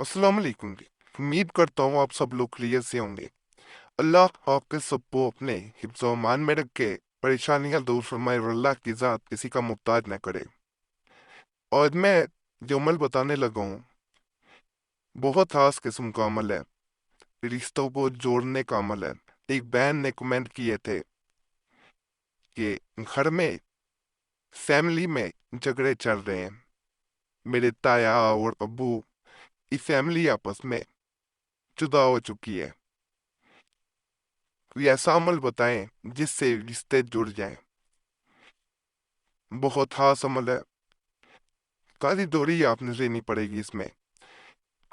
अस्सलाम वालेकुम जी। उम्मीद करता हूँ आप सब लोग खैरियत से होंगे। अल्लाह आपके सबको अपने हिफ्ज़ व अमान में रखे, परेशानियां दूर फरमाए और अल्लाह की ज़ात किसी का मुहताज न करे। और मैं जो अमल बताने लगा हूँ बहुत खास किस्म का अमल है, रिश्तों को जोड़ने का अमल है। एक बहन ने कमेंट किए थे कि घर में फैमिली में झगड़े चल रहे हैं, मेरे ताया और अब्बू की फैमिली आपस में जुदा हो चुकी है। कोई ऐसा अमल बताएं जिससे रिश्ते जुड़ जाएं। बहुत खास अमल है। काली डोरी आपने लेनी पड़ेगी इसमें।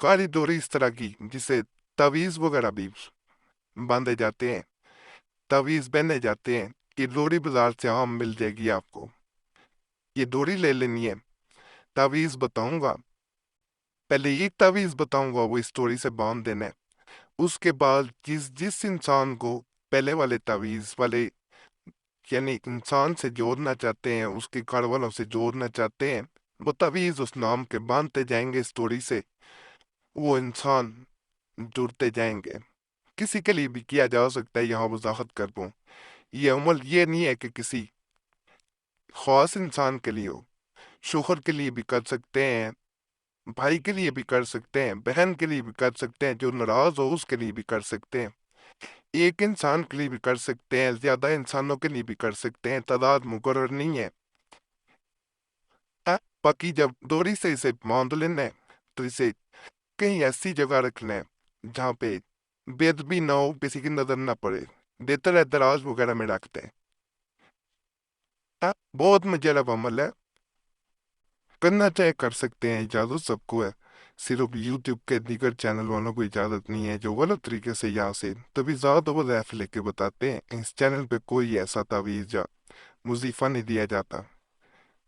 काली डोरी इस तरह की जिसे तावीज वगैरह भी बांधे जाते हैं, तावीज पहने जाते हैं। ये डोरी बाजार से आम मिल जाएगी आपको। ये डोरी ले लेनी है। तावीज बताऊंगा, पहले ये तावीज बताऊंगा, वो इस डोरी से बांध देना है। उसके बाद जिस जिस इंसान को पहले वाले तावीज वाले यानी इंसान से जोड़ना चाहते हैं, उसके घर वालों से जोड़ना चाहते हैं, वो तावीज उस नाम के बांधते जाएंगे स्टोरी से, वो इंसान जुड़ते जाएंगे। किसी के लिए भी किया जा सकता है, यहाँ वजाहत कर दूं, ये अमल ये नहीं है कि किसी खास इंसान के लिए हो। शोहर के लिए भी कर सकते हैं, भाई के लिए भी कर सकते हैं, बहन के लिए भी कर सकते हैं, जो नाराज हो उसके लिए भी कर सकते हैं, एक इंसान के लिए भी कर सकते हैं, ज्यादा इंसानों के लिए भी कर सकते हैं, तादाद मुकर्रर नहीं है। बाकी जब डोरी से इसे बांध लेना है तो इसे कहीं ऐसी जगह रखना है जहाँ पे बेदबी ना हो, किसी की नजर ना पड़े। देतर है दराज वगैरह में रखते हैं। बहुत मजेदार अमल है, करना चाहे कर सकते हैं, इजाजत सबको है। सिर्फ यूट्यूब के दीगर चैनल वालों को इजाजत नहीं है जो गलत तरीके से यहाँ से तभी ज्यादा वज़ाइफ लेके बताते हैं। इस चैनल पे कोई ऐसा तावीज़ या मुजीफा नहीं दिया जाता,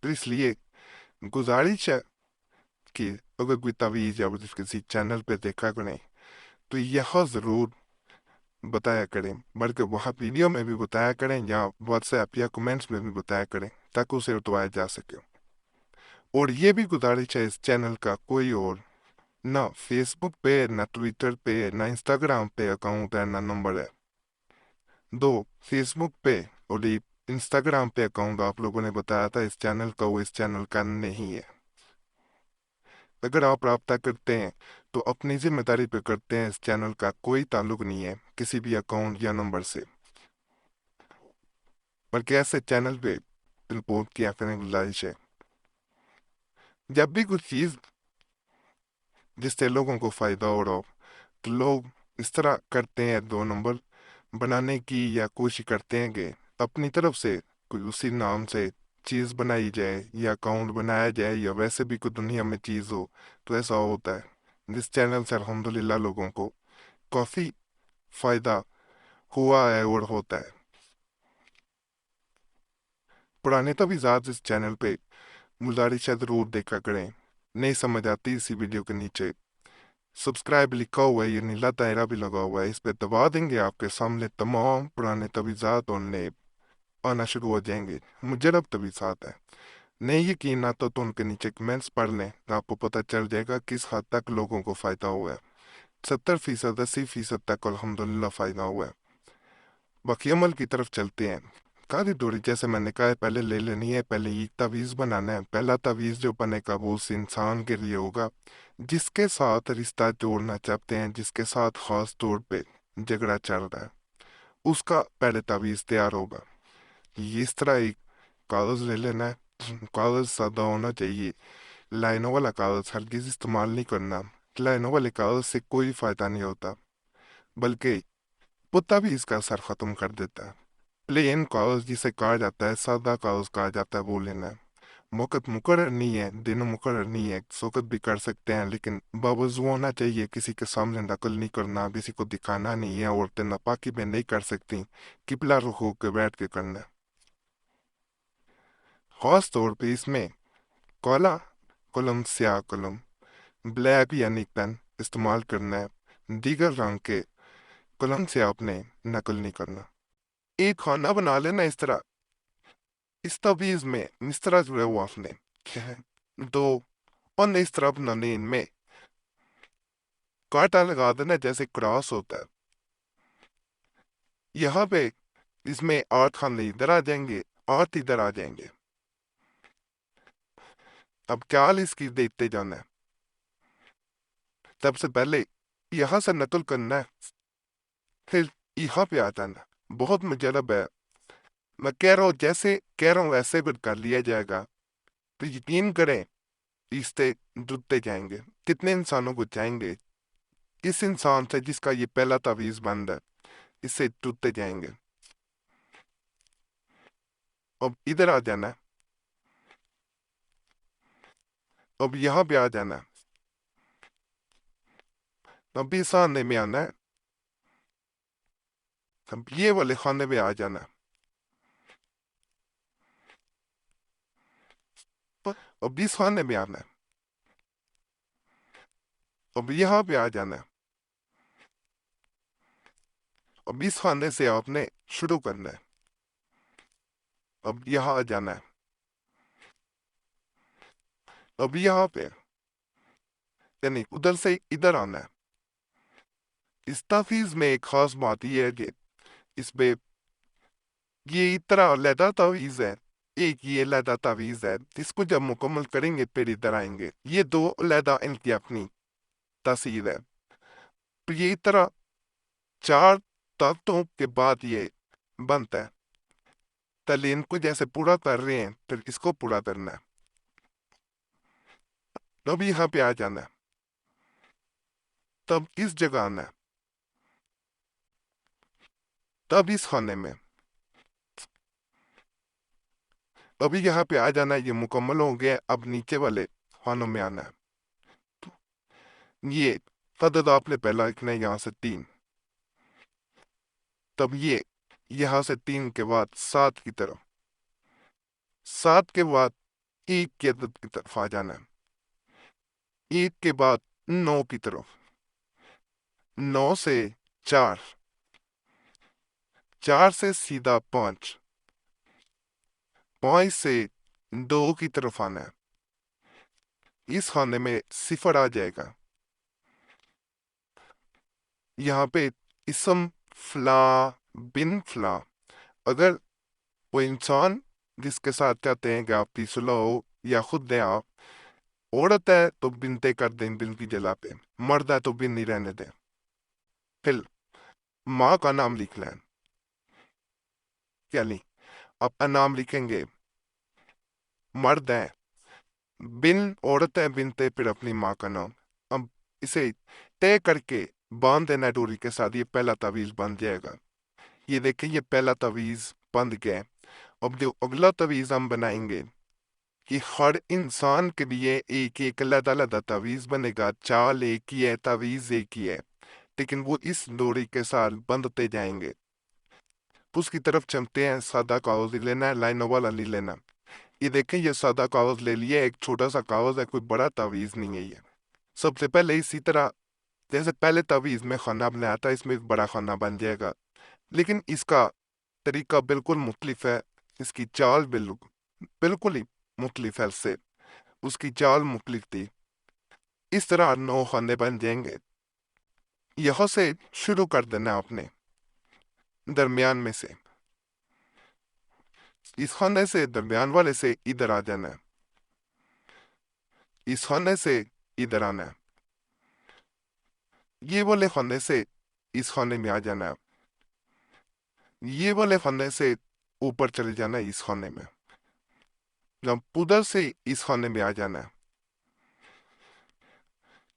तो इसलिए गुजारिश है कि अगर कोई तावीज़ या किसी चैनल पे देखा करें तो यह जरूर बताया करें, बल्कि वहाँ वीडियो में भी बताया करें या व्हाट्सएप या कमेंट्स में भी बताया करें ताकि उसे उतवाया जा सके। और ये भी गुजारिश है, इस चैनल का कोई और ना फेसबुक पे, ना ट्विटर पे, ना इंस्टाग्राम पे अकाउंट है, ना नंबर है। दो फेसबुक पे और एक इंस्टाग्राम पे अकाउंट आप लोगों ने बताया था इस चैनल का, वो इस चैनल का नहीं है। अगर आप रब्ता करते हैं तो अपनी जिम्मेदारी पे करते हैं, इस चैनल का कोई ताल्लुक नहीं है किसी भी अकाउंट या नंबर से। बल्कि ऐसे चैनल पे रिपोर्ट किया करने की गुजारिश है। जब भी कुछ चीज जिससे लोगों को फायदा हो रहा हो तो लोग इस तरह करते हैं, दो नंबर बनाने की या कोशिश करते हैं कि अपनी तरफ से कोई उसी नाम से चीज बनाई जाए या अकाउंट बनाया जाए या वैसे भी कोई दुनिया में चीज हो। तो ऐसा होता है। जिस चैनल से अल्हम्दुलिल्लाह लोगों को काफी फायदा हुआ है और होता है। पुराने तवीज़ात इस चैनल पे गुजारिश है जरूर देखा करें। नहीं समझ आती इसी वीडियो के नीचे सब्सक्राइब लिखा हुआ है, ये नीला दायरा भी लगा हुआ है, इस पे दबा देंगे, आपके सामने तमाम पुराने तवीज़ात और नए आना शुरू हो जाएंगे। मुजरब तवीज़ात है। नहीं यकीन आता तो उनके नीचे कमेंट्स पढ़ लें तो आपको पता चल जाएगा किस हद तक लोगों को फ़ायदा हुआ है। 70% 80% तक अल्हम्दुलिल्लाह फ़ायदा हुआ है। बाकी अमल की तरफ चलते हैं। काली डोरी जैसे मैंने कहा है पहले ले लेनी है, पहले ये तावीज़ बनाना है। पहला तावीज़ जो बनेगा वो उस इंसान के लिए होगा जिसके साथ रिश्ता जोड़ना चाहते हैं, जिसके साथ खास तौर पे झगड़ा चल रहा है, उसका पहले तावीज़ तैयार होगा। ये इस तरह एक कागज़ ले लेना है। कागज़ सादा होना चाहिए, लाइनों वाला कागज़ हरगिज़ इस्तेमाल नहीं करना। लाइनों वाले कागज़ से कोई फ़ायदा नहीं होता, बल्कि वो तावीज़ का असर ख़त्म कर देता है। प्लेन कागज जिसे कहा जाता है, सादा कागज कहा जाता है, वो लेना है। वक़्त मुकर्रर नहीं है, दिन मुकर्रर नहीं है, वक़्त भी कर सकते हैं, लेकिन बावजू होना चाहिए। किसी के सामने नकल नहीं करना, किसी को दिखाना नहीं है। औरतें नापाकी में नहीं कर सकती, किबला रुख होकर बैठ के करना है। खास तौर पे इसमें काला कलम, स्याह कलम, ब्लैक यानी पेन इस्तेमाल करना है। दीगर रंग के कलम से आपने नकल नहीं करना। एक खाना बना लेना इस तरह, इस तवीज़ में इस तरह जुड़े हुआ आपने क्या है, दो और इस तरह बनाने इनमें कांटा लगा देना जैसे क्रॉस होता है। यहाँ पे इसमें औरत खाने इधर आ जाएंगे, औरत इधर आ जाएंगे। अब ख्याल इसकी देखते जाना है। सबसे पहले यहाँ से नकल करना है, फिर यहाँ पे आ जाना। बहुत मुजरब है, मैं कह रहा हूँ जैसे कह रहा हूँ वैसे भी कर लिया जाएगा। तो यकीन करें, रिश्ते जुड़ते जाएंगे। कितने इंसानों को चाहेंगे, इस इंसान से जिसका ये पहला तावीज बंद है, इससे जुड़ते जाएंगे। अब इधर आ जाना है, अब यहाँ पे आ जाना है, अब इस खाने में आना है, अब ये वाले खाने में आ जाना है, अब इस खाने में आना है, अब यहाँ पे आ जाना है। अब इस खाने से आपने शुरू करना है, अब यहाँ आ जाना है, अब यहाँ पे यानी उधर से इधर आना है। इस तफीज में एक खास बात यह है कि इसमें ये इतना अलहदा तावीज है, एक ये अलहदा तावीज है, इसको जब मुकम्मल करेंगे फिर इधर आएंगे। ये दो अलहदा इनकी अपनी तासीर है। तो ये तरह चार तख्तों के बाद ये बनता है। पहले इनको जैसे पूरा कर रहे हैं, फिर इसको पूरा करना है। तब यहाँ पे आ जाना है, तब इस जगह आना है, तब इस खाने में, अभी यहाँ पे आ जाना है। ये मुकम्मल हो गया, अब नीचे वाले खानों में आना है। ये तद आपने पहला लिखना है यहाँ से 3, तब ये यहाँ से 3 के बाद 7 की तरफ, 7 के बाद 1 की अदद की तरफ आ जाना है, 1 के बाद 9 की तरफ, 9 से 4, 4 से सीधा 5, 5 से 2 की तरफ आना है। इस खाने में सिफर आ जाएगा। यहाँ पे इसम फला बिन फला, अगर वो इंसान जिसके साथ चाहते हैं कि आपकी सुलह हो या खुद दें आप, औरत है तो बिनते कर दें बिन की जगह पे, मर्द है तो बिन नहीं रहने दें। फिर माँ का नाम लिख लें, क्या नहीं, आप नाम लिखेंगे, मर्द है बिन, औरत है बिनते, फिर अपनी माँ का नाम। अब इसे तय करके बांध देना डोरी के साथ, ये पहला तावीज बन जाएगा। ये देखें, ये पहला तावीज बंद गया। अब जो अगला तावीज हम बनाएंगे, कि हर इंसान के लिए एक एक अलग अलग तावीज बनेगा। चाल एक ही है, तावीज एक ही है, लेकिन वो इस डोरी के साथ बंधते जाएंगे। उसकी तरफ चलते हैं। सादा कागज लेना है, लाइनों वाला नहीं लेना। ये देखें, ये सादा कागज ले लिया, एक छोटा सा कागज है, कोई बड़ा तावीज नहीं है ये। सबसे पहले इसी तरह जैसे पहले तावीज में खाना बनाया था, इसमें एक बड़ा खाना बन जाएगा, लेकिन इसका तरीका बिल्कुल मुख्तलिफ है। इसकी चाल बिल्कुल ही मुख्तलिफ है इससे, उसकी चाल मुख्तलिफ थी। इस तरह 9 खाने बन जाएंगे। यहाँ से शुरू कर देना आपने, दरमियान में से, इस खाने से दरमियान वाले से इधर आ जाना है, इस खाने से इधर आना है, ये वाले खाने से इस खाने में आ जाना है, ये वाले खाने से ऊपर चले जाना है इस खाने में, जब उधर से इस खाने में आ जाना है,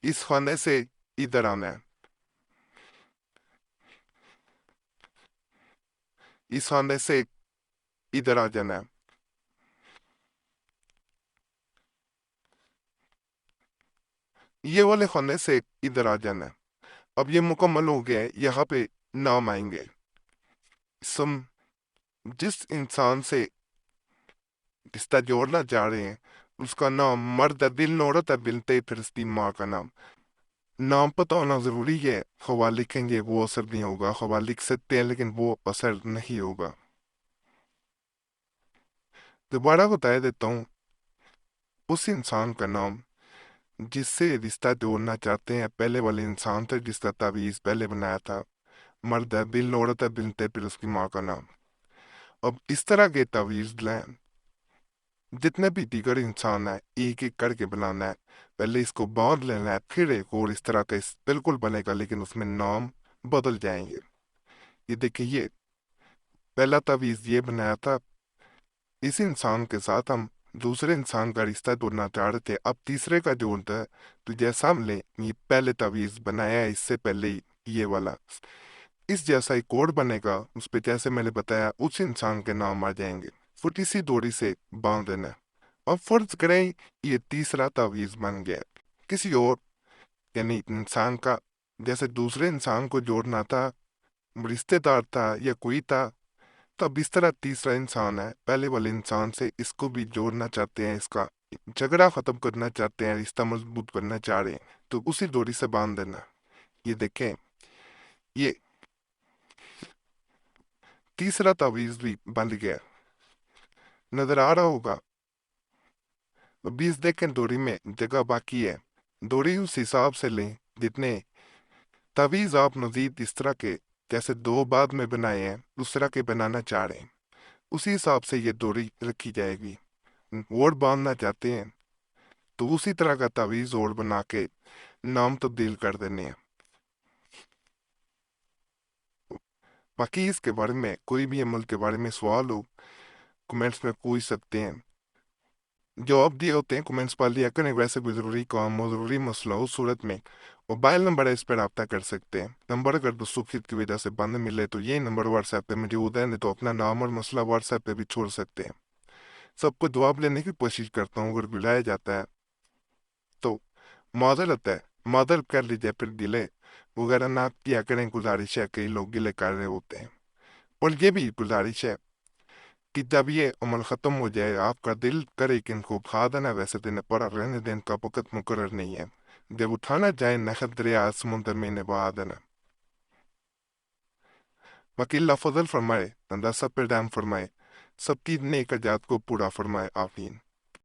इस खाने से इधर आना है, इस खाने से इधर आ जाना है, ये वाले खाने से इधर आ जाना है। अब ये मुकम्मल हो गया है। यहाँ पे नाम आएंगे। सम जिस इंसान से रिश्ता जोड़ना चाह रहे हैं, उसका नाम, मर्द है दिल, औरत है बिनते, फिर उसकी माँ का नाम। नाम पता होना जरूरी है। खवा लिखेंगे वो असर नहीं होगा, खवा लिख सकते हैं लेकिन वो असर नहीं होगा। दोबारा बता देता हूँ, उस इंसान का नाम جس سے رشتہ جوڑنا چاہتے ہیں پہلے والے انسان سے جس کا تعویذ پہلے بنایا تھا، مرد ہے بن، عورت ہے بنت ہے، پھر اس کی ماں کا نام۔ اب اس طرح کے تعویذ لیں، جتنے بھی دیگر انسان ہیں ایک ایک کر کے بنانا ہے، پہلے اس کو باندھ لینا ہے، پھر ایک اور اس طرح کا بالکل بنے گا، لیکن اس میں نام بدل جائیں گے۔ یہ دیکھیں، یہ پہلا تعویذ یہ بنایا تھا، اس انسان کے ساتھ ہم دوسرے انسان کا رشتہ توڑنا چاہ رہے تھے، اب تیسرے کا جوڑتا ہے تو جیسا ہم لیں یہ پہلے تعویذ بنایا ہے اس سے پہلے ہی، یہ والا اس جیسا ہی کوڈ بنے گا، اس پہ جیسے میں نے بتایا اس انسان کے نام آ جائیں گے، پھر اسی دوری سے باندھ دینا ہے۔ اب فرض کریں یہ تیسرا تعویذ بن گیا کسی اور یعنی انسان کا، جیسے دوسرے انسان کو جوڑنا تھا، رشتے دار تھا یا کوئی تھا، تو اب اس طرح تیسرا انسان ہے پہلے والے انسان سے، اس کو بھی جوڑنا چاہتے ہیں، اس کا جھگڑا ختم کرنا چاہتے ہیں، رشتہ مضبوط کرنا چاہ رہے ہیں، تو اسی دوری سے باندھ دینا۔ یہ دیکھیں، یہ تیسرا تعویذ بھی بند گیا، نظر آ رہا ہوگا۔ ابھی اس دیکھیں دوری میں جگہ باقی ہے، دوری اس حساب سے لیں جتنے تعویذ آپ مزید اس طرح کے جیسے دو بعد میں بنائے ہیں اس طرح کے بنانا چاہ رہے ہیں، اسی حساب سے یہ دوری رکھی جائے گی۔ اور باندھنا چاہتے ہیں تو اسی طرح کا تعویذ اور بنا کے نام تبدیل کر دینے ہیں۔ باقی اس کے بارے میں کوئی بھی عمل کے بارے میں سوال ہو کمنٹس میں پوچھ سکتے ہیں، جواب دیے ہوتے ہیں، کمنٹس پڑھ لیا کریں۔ ویسے کوئی ضروری کام ہو، ضروری مسئلہ ہو، صورت میں موبائل نمبر ہے، اس پہ رابطہ کر سکتے ہیں۔ نمبر اگر دوسوخیت کی وجہ سے بند ملے تو یہ نمبر واٹس ایپ پہ موجود ہے، نہیں تو اپنا نام اور مسئلہ واٹس ایپ پہ بھی چھوڑ سکتے ہیں۔ سب کو جواب لینے کی کوشش کرتا ہوں، اگر بلایا جاتا ہے تو معذرت ہے، معذرت کر لیجیے، پھر گلے وغیرہ نہ کیا کریں، گزارش ہے، کئی لوگ گلے کر رہے ہوتے ہیں۔ اور یہ بھی گزارش ہے کہ جب یہ عمل ختم ہو جائے، آپ کا دل کرے کہ ان کو کھا دینا، ویسے دن پر رہنے دین کا وقت مقرر نہیں ہے، جب اٹھانا جائے نخل دریا سمندر میں نبا دینا۔ باقی اللہ فضل فرمائے، اندازہ پر دام فرمائے، سب کی نیک جات کو پورا فرمائے، آمین۔